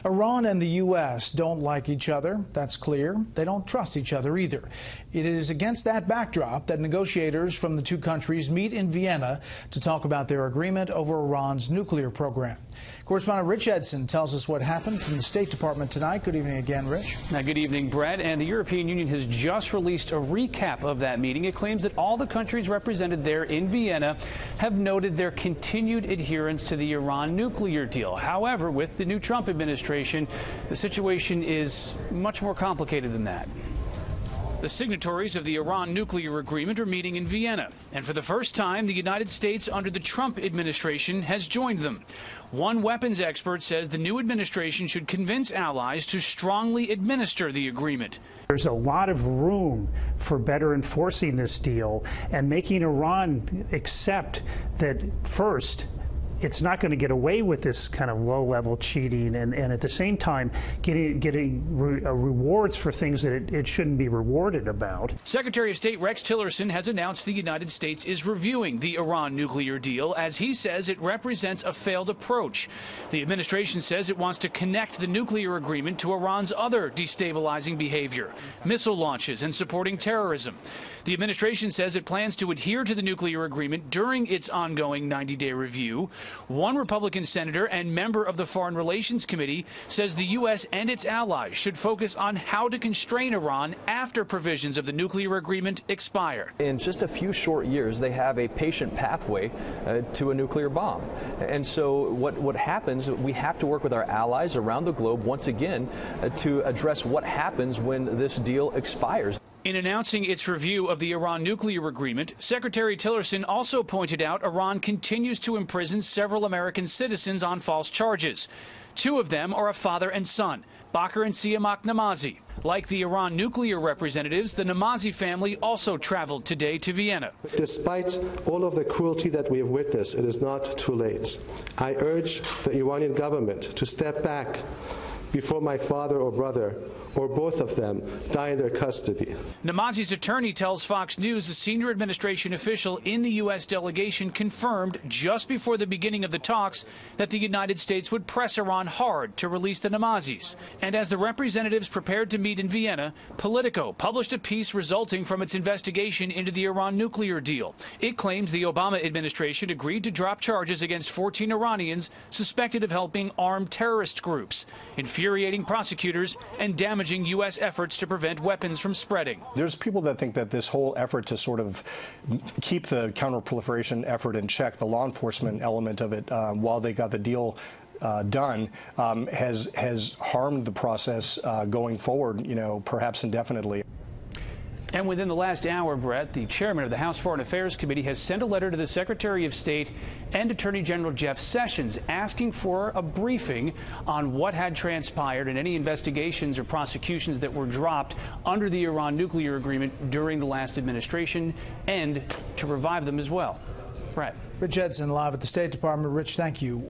Iran and the U.S. don't like each other. That's clear. They don't trust each other either. It is against that backdrop that negotiators from the two countries meet in Vienna to talk about their agreement over Iran's nuclear program. Correspondent Rich Edson tells us what happened from the State Department tonight. Good evening again, Rich. Now, good evening, Brett. And the European Union has just released a recap of that meeting. It claims that all the countries represented there in Vienna have noted their continued adherence to the Iran nuclear deal. However, with the new Trump administration, the situation is much more complicated than that. The signatories of the Iran nuclear agreement are meeting in Vienna, and for the first time, the United States under the Trump administration has joined them. One weapons expert says the new administration should convince allies to strongly administer the agreement. There's a lot of room for better enforcing this deal and making Iran accept that, first, it's not going to get away with this kind of low-level cheating, and at the same time getting rewards for things that it shouldn't be rewarded about. Secretary of State Rex Tillerson has announced the United States is reviewing the Iran nuclear deal, as he says it represents a failed approach. The administration says it wants to connect the nuclear agreement to Iran's other destabilizing behavior, missile launches and supporting terrorism. The administration says it plans to adhere to the nuclear agreement during its ongoing 90-day review. One Republican senator and member of the Foreign Relations Committee says the U.S. and its allies should focus on how to constrain Iran after provisions of the nuclear agreement expire. In just a few short years, they have a patient pathway to a nuclear bomb. And so what happens, we have to work with our allies around the globe once again to address what happens when this deal expires. In announcing its review of the Iran nuclear agreement, Secretary Tillerson also pointed out Iran continues to imprison several American citizens on false charges. Two of them are a father and son, Bakr and Siamak Namazi. Like the Iran nuclear representatives, the Namazi family also traveled today to Vienna. Despite all of the cruelty that we have witnessed, it is not too late. I urge the Iranian government to step back before my father or brother, or both of them, die in their custody. Namazi's attorney tells Fox News a senior administration official in the U.S. delegation confirmed just before the beginning of the talks that the United States would press Iran hard to release the Namazis. And as the representatives prepared to meet in Vienna, Politico published a piece resulting from its investigation into the Iran nuclear deal. It claims the Obama administration agreed to drop charges against 14 Iranians suspected of helping armed terrorist groups, infuriating prosecutors and damaging U.S. efforts to prevent weapons from spreading. There's people that think that this whole effort to sort of keep the counterproliferation effort in check, the law enforcement element of it, while they got the deal done, has harmed the process going forward, perhaps indefinitely. And within the last hour, Brett, the chairman of the House Foreign Affairs Committee has sent a letter to the Secretary of State and Attorney General Jeff Sessions asking for a briefing on what had transpired and any investigations or prosecutions that were dropped under the Iran nuclear agreement during the last administration, and to revive them as well. Brett. Rich Edson live at the State Department. Rich, thank you.